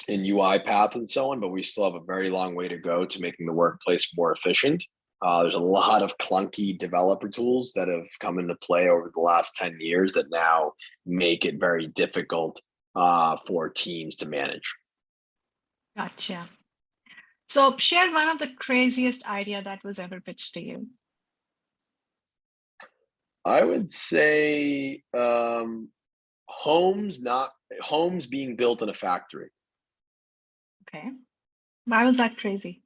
in UiPath and so on, but we still have a very long way to go to making the workplace more efficient. There's a lot of clunky developer tools that have come into play over the last 10 years that now make it very difficult for teams to manage. Gotcha. So share one of the craziest idea that was ever pitched to you. I would say homes being built in a factory. Okay. Why was that crazy?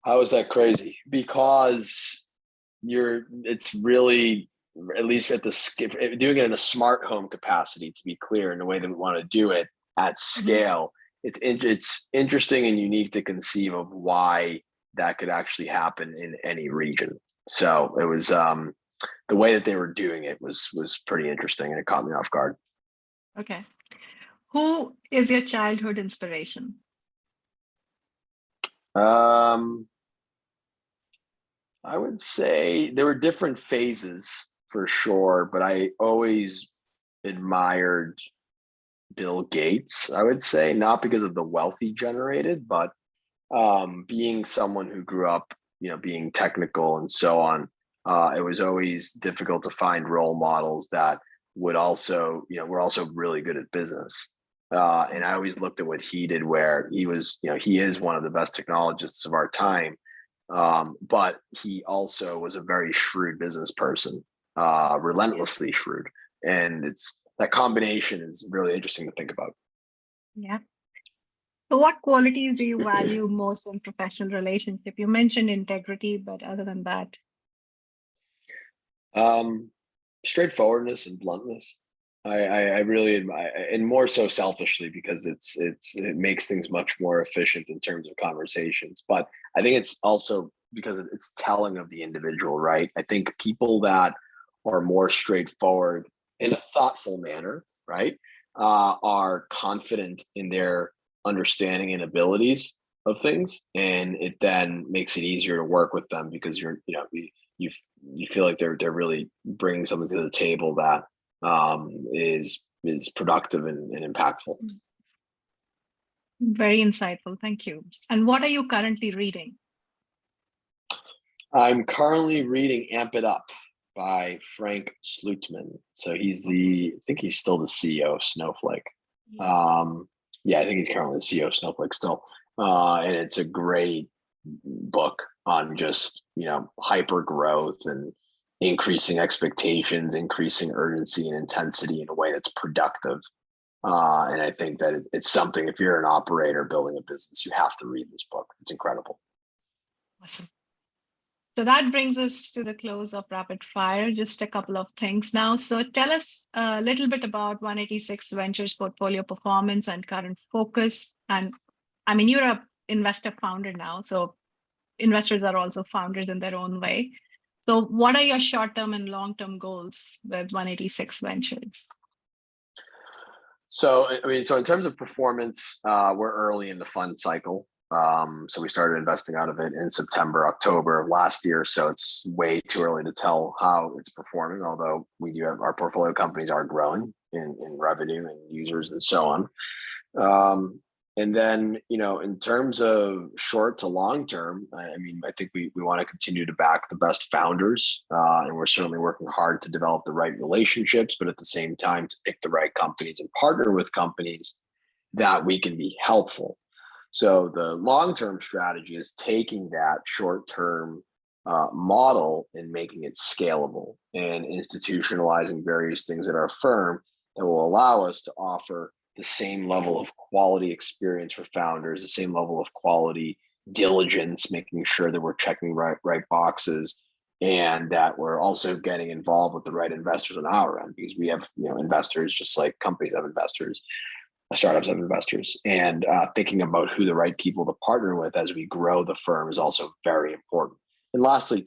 How is that crazy? Because it's really, at least doing it in a smart home capacity, to be clear, in the way that we want to do it at scale. It's interesting and unique to conceive of why that could actually happen in any region. So it was the way that they were doing it was pretty interesting, and it caught me off guard. Okay. Who is your childhood inspiration? I would say there were different phases for sure, but I always admired Bill Gates, I would say, not because of the wealth he generated, but being someone who grew up, being technical and so on. It was always difficult to find role models that would also, were also really good at business. And I always looked at what he did, where he was, he is one of the best technologists of our time. But he also was a very shrewd business person. relentlessly shrewd. And it's that combination is really interesting to think about. Yeah. So what qualities do you value most in professional relationship? You mentioned integrity, but other than that? Straightforwardness and bluntness. I really admire, and more so selfishly because it makes things much more efficient in terms of conversations. But I think it's also because it's telling of the individual, right? I think people that are more straightforward in a thoughtful manner, right, are confident in their understanding and abilities of things, and it then makes it easier to work with them because you feel like they're really bringing something to the table that is productive and impactful. Very insightful. Thank you. And what are you currently reading? I'm currently reading Amp It Up by Frank Slootman. So I think he's still the CEO of Snowflake. Yeah, I think he's currently the CEO of Snowflake still. And it's a great book on just, hyper growth and increasing expectations, increasing urgency and intensity in a way that's productive. And I think that it's something, if you're an operator building a business, you have to read this book. It's incredible. Awesome. So that brings us to the close of Rapid Fire. Just a couple of things now. So tell us a little bit about 186 Ventures portfolio performance and current focus. And I mean, you're an investor founder now, so investors are also founders in their own way. So what are your short-term and long-term goals with 186 Ventures? So in terms of performance, we're early in the fund cycle. So we started investing out of it in September, October of last year. So it's way too early to tell how it's performing, although we do have our portfolio companies are growing in revenue and users and so on. And then, in terms of short to long term, I think we want to continue to back the best founders. And we're certainly working hard to develop the right relationships, but at the same time to pick the right companies and partner with companies that we can be helpful. So the long-term strategy is taking that short-term model and making it scalable and institutionalizing various things at our firm that will allow us to offer the same level of quality experience for founders, the same level of quality diligence, making sure that we're checking right boxes, and that we're also getting involved with the right investors on our end, because we have investors just like companies have investors. Startups have investors, and thinking about who the right people to partner with as we grow the firm is also very important. And lastly,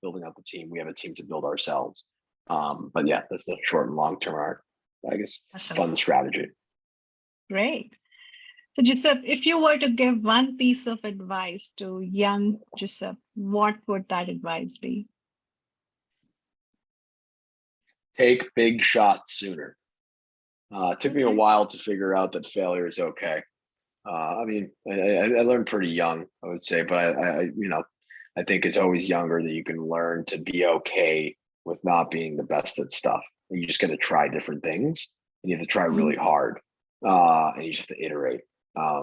building out the team. We have a team to build ourselves. But yeah, that's the short and long term art, I guess. Awesome. Fun strategy. Great. So Giuseppe, if you were to give one piece of advice to young Giuseppe, what would that advice be? Take big shots sooner. It took me a while to figure out that failure is okay. I learned pretty young, I would say, but I think it's always younger that you can learn to be okay with not being the best at stuff. And you just got to try different things, and you have to try really hard, and you just have to iterate. I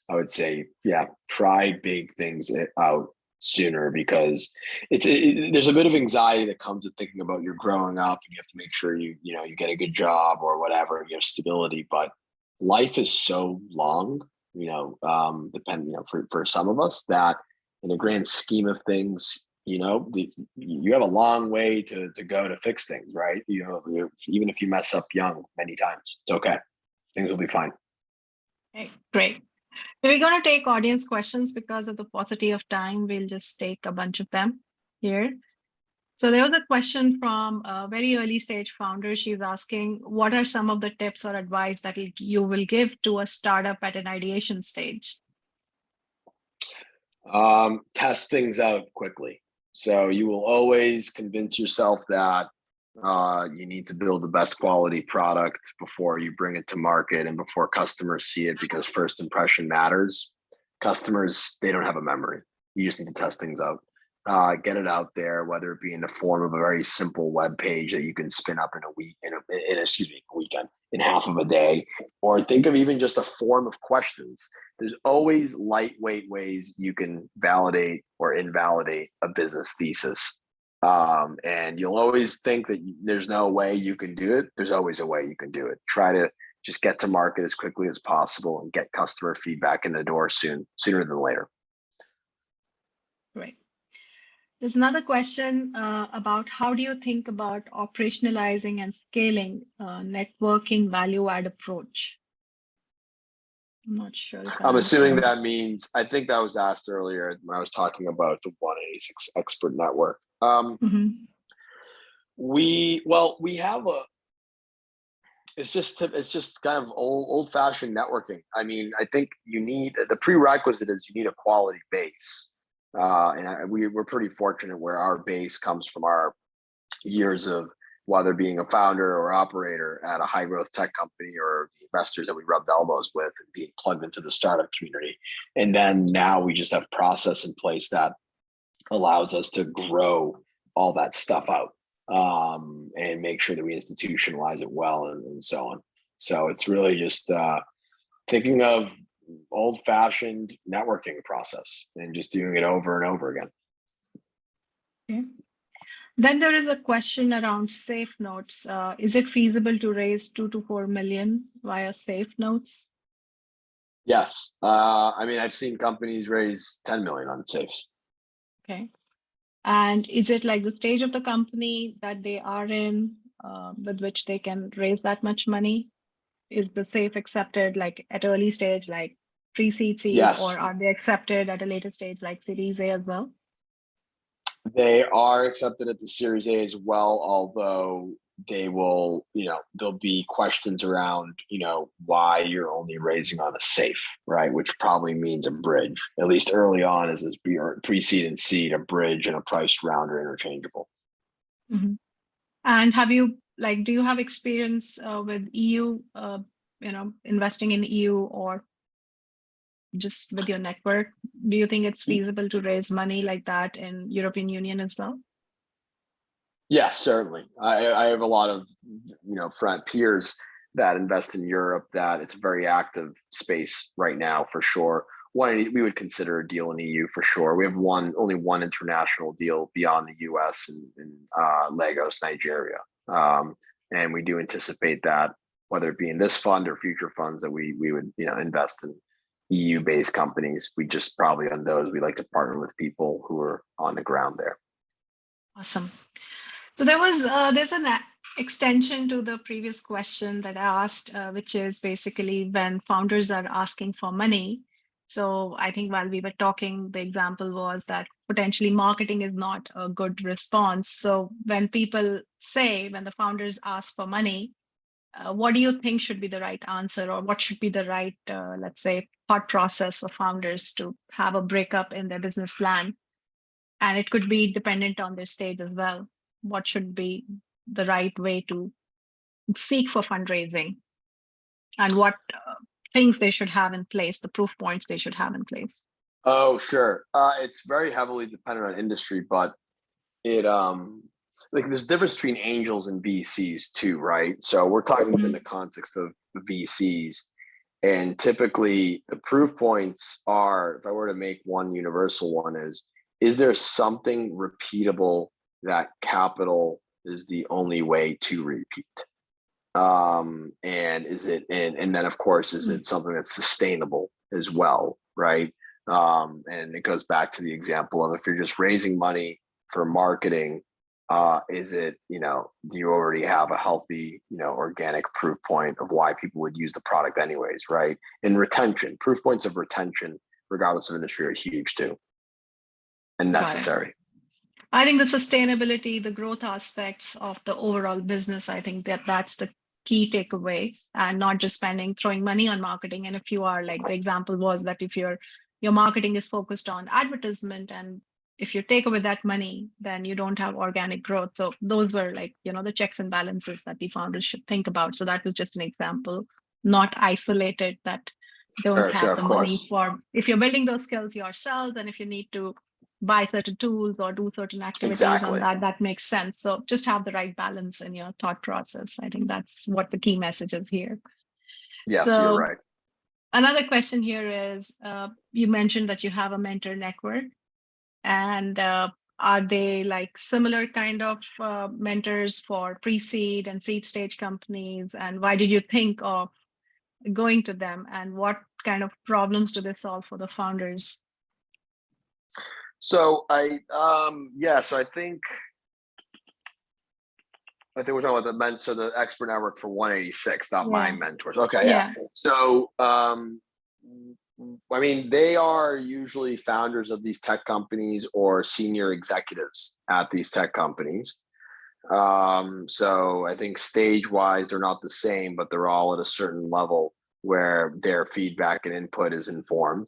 would say, yeah, try big things out sooner, because there's a bit of anxiety that comes with thinking about you're growing up and you have to make sure you get a good job or whatever, you have stability. But life is so long, for some of us, that in the grand scheme of things, you have a long way to go to fix things, right? Even if you mess up young many times, it's okay. Things will be fine. Okay, great. We're going to take audience questions because of the paucity of time. We'll just take a bunch of them here. So there was a question from a very early stage founder. She's asking, what are some of the tips or advice that you will give to a startup at an ideation stage? Test things out quickly. So you will always convince yourself that you need to build the best quality product before you bring it to market and before customers see it, because first impression matters. Customers, they don't have a memory. You just need to test things out. Get it out there, whether it be in the form of a very simple web page that you can spin up in a weekend, in half of a day, or think of even just a form of questions. There's always lightweight ways you can validate or invalidate a business thesis. And you'll always think that there's no way you can do it. There's always a way you can do it. Try to just get to market as quickly as possible and get customer feedback in the door sooner than later. Great. There's another question about how do you think about operationalizing and scaling networking value add approach? I'm not sure. I'm assuming that means, I think that was asked earlier when I was talking about the 186 expert network. We have it's just kind of old fashioned networking. I mean, I think you need, the prerequisite is you need a quality base. We're pretty fortunate where our base comes from our years of whether being a founder or operator at a high growth tech company or the investors that we rubbed elbows with and being plugged into the startup community. And then now we just have process in place that allows us to grow all that stuff out and make sure that we institutionalize it well and so on. So it's really just thinking of old-fashioned networking process and just doing it over and over again. Okay. Then there is a question around safe notes. Is it feasible to raise 2 to 4 million via safe notes? Yes. I mean, I've seen companies raise 10 million on safes. Okay. And is it like the stage of the company that they are in with which they can raise that much money? Is the safe accepted like at early stage, like pre-seed seed, Yes. or are they accepted at a later stage like Series A as well? They are accepted at the Series A as well, although they will, there'll be questions around, why you're only raising on a safe, right? Which probably means a bridge, at least early on, as this pre-seed and seed, a bridge and a priced round are interchangeable. Mm-hmm. And have you, do you have experience with EU, investing in EU or just with your network? Do you think it's feasible to raise money like that in European Union as well? Yes, certainly. I have a lot of, friend peers that invest in Europe, that it's a very active space right now for sure. We would consider a deal in EU for sure. We have only one international deal beyond the US in Lagos, Nigeria. And we do anticipate that, whether it be in this fund or future funds, that we would, invest in EU-based companies. We just probably on those, we like to partner with people who are on the ground there. Awesome. So there's an extension to the previous question that I asked, which is basically when founders are asking for money. So I think while we were talking, the example was that potentially marketing is not a good response. So when the founders ask for money, what do you think should be the right answer, or what should be the right, let's say, thought process for founders to have a breakup in their business plan? And it could be dependent on their stage as well. What should be the right way to seek for fundraising, and what things they should have in place, the proof points they should have in place? Oh, sure. It's very heavily dependent on industry, but it there's a difference between angels and VCs too, right? So we're talking within the context of VCs, and typically the proof points are, if I were to make one universal one, is there something repeatable that capital is the only way to repeat? And is it, and then of course, is it something that's sustainable as well, right? And it goes back to the example of, if you're just raising money for marketing, is it, do you already have a healthy, organic proof point of why people would use the product anyways, right? And retention, proof points of retention, regardless of industry, are huge too, and necessary. I think the sustainability, the growth aspects of the overall business, I think that's the key takeaway, and not just throwing money on marketing. And if you are, like the example was that if your marketing is focused on advertisement, and if you take away that money, then you don't have organic growth. So those were the checks and balances that the founders should think about. So that was just an example, not isolated, that don't have the money for, if you're building those skills yourself, and if you need to buy certain tools or do certain activities on that makes sense. So just have the right balance in your thought process. I think that's what the key message is here. Yes, so you're right. Another question here is, you mentioned that you have a mentor network, and Are they like similar kind of mentors for pre-seed and seed stage companies? And why did you think of going to them? And what kind of problems do they solve for the founders? So so I think we're talking about the expert network for 186, not my mentors. Okay, yeah. So I mean, they are usually founders of these tech companies or senior executives at these tech companies. So I think stage-wise, they're not the same, but they're all at a certain level where their feedback and input is informed.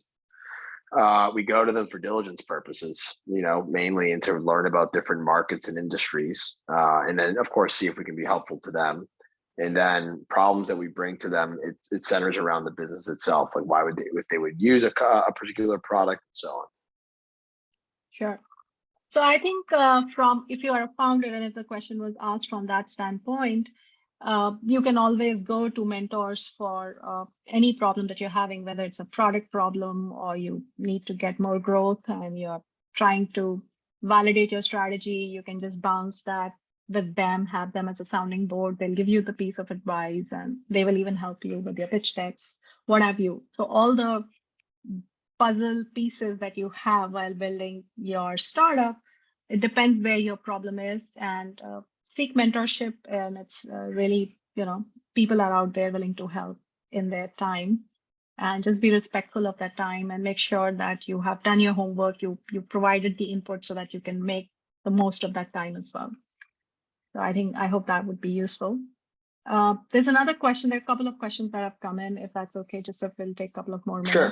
We go to them for diligence purposes, mainly and to learn about different markets and industries. And then, of course, see if we can be helpful to them. And then problems that we bring to them, it centers around the business itself. Like why would if they would use a particular product and so on. Sure. So I think if you are a founder and if the question was asked from that standpoint, you can always go to mentors for any problem that you're having, whether it's a product problem or you need to get more growth and you're trying to validate your strategy. You can just bounce that with them, have them as a sounding board. They'll give you the piece of advice and they will even help you with your pitch decks, what have you. So all the puzzle pieces that you have while building your startup, it depends where your problem is, and seek mentorship. And it's really, people are out there willing to help in their time, and just be respectful of that time and make sure that you have done your homework, you provided the input so that you can make the most of that time as well. So I hope that would be useful. There's another question. There are a couple of questions that have come in, if that's okay, just if we'll take a couple of more minutes. Sure.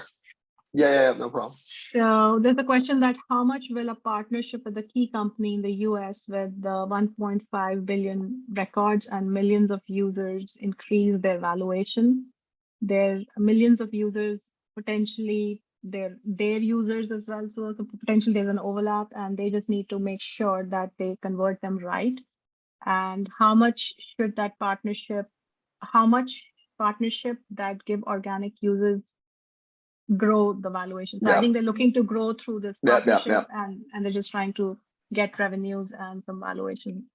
Yeah, no problem. So there's a question that how much will a partnership with a key company in the US with the 1.5 billion records and millions of users increase their valuation? There are millions of users, potentially their users as well. So potentially there's an overlap and they just need to make sure that they convert them right. And how much partnership that give organic users grow the valuation. So I think they're looking to grow through this partnership and they're just trying to get revenues and some valuation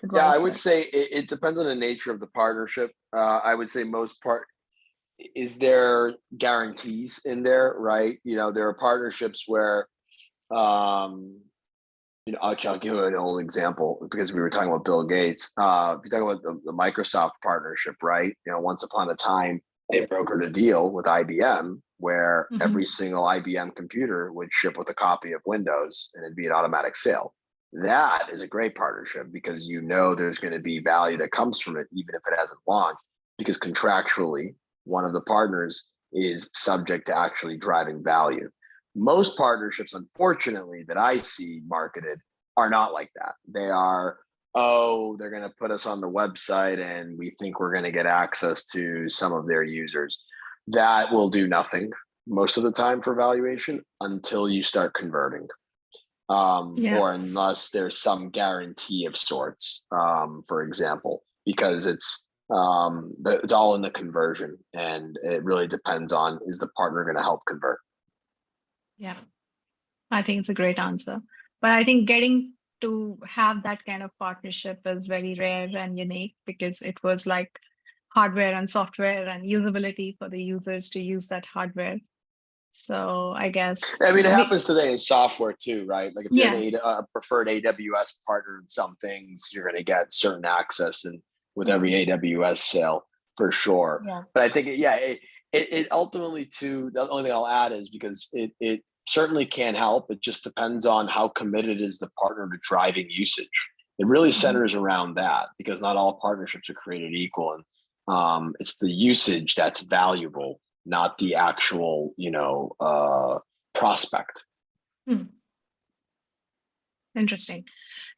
advice. Yeah, I would say it depends on the nature of the partnership. I would say is there guarantees in there, right? There are partnerships where, I'll give you an old example because we were talking about Bill Gates. If you're talking about the Microsoft partnership, right? Once upon a time, they brokered a deal with IBM where every single IBM computer would ship with a copy of Windows and it'd be an automatic sale. That is a great partnership because there's going to be value that comes from it, even if it hasn't launched, because contractually, one of the partners is subject to actually driving value. Most partnerships, unfortunately, that I see marketed are not like that. They are, they're going to put us on the website and we think we're going to get access to some of their users. That will do nothing most of the time for valuation until you start converting. Or unless there's some guarantee of sorts, for example, because it's all in the conversion and it really depends on, is the partner going to help convert? Yeah, I think it's a great answer. But I think getting to have that kind of partnership is very rare and unique because it was like hardware and software and usability for the users to use that hardware. So I guess. I mean, it happens today in software too, right? Like if you're a preferred AWS partner in some things, you're going to get certain access and with every AWS sale for sure. Yeah. But I think, it ultimately too, the only thing I'll add is because it certainly can help. It just depends on how committed is the partner to driving usage. It really centers around that because not all partnerships are created equal. And it's the usage that's valuable, not the actual, prospect. Interesting.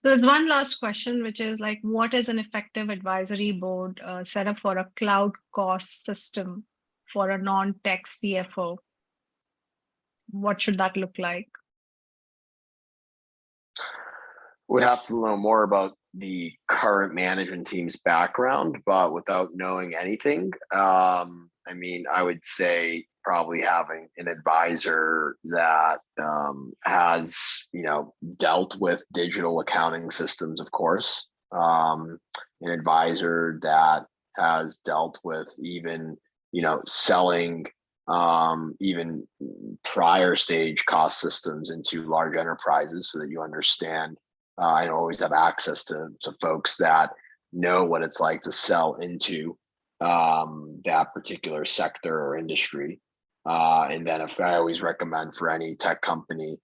So there's one last question, which is like, what is an effective advisory board set up for a cloud cost system for a non-tech CFO? What should that look like? Would have to know more about the current management team's background, but without knowing anything, I mean, I would say probably having an advisor that has, dealt with digital accounting systems, of course, an advisor that has dealt with even, selling even prior stage cost systems into large enterprises so that you understand and always have access to folks that know what it's like to sell into that particular sector or industry. And then if I always recommend for any tech company,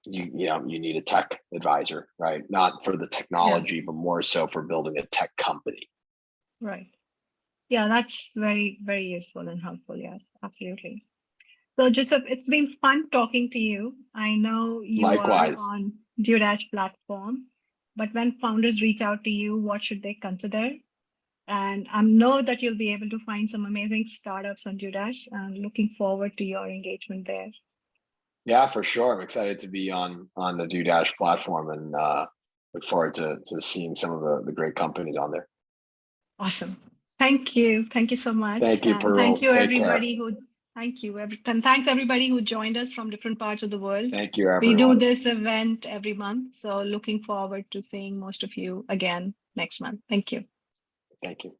you need a tech advisor, right? Not for the technology, but more so for building a tech company. Right. Yeah, that's very, very useful and helpful. Yes, absolutely. So Joseph, it's been fun talking to you. I know you Likewise. are on DueDash platform, but when founders reach out to you, what should they consider? And I know that you'll be able to find some amazing startups on DueDash, and looking forward to your engagement there. Yeah, for sure. I'm excited to be on the DueDash platform, and look forward to seeing some of the great companies on there. Awesome. Thank you. Thank you so much. Thank you, And Parul. thank you, Take everybody and thanks everybody who joined us from different parts of the world. Thank you, everyone. We do this event every month, so looking forward to seeing most of you again next month. Thank you. Thank you.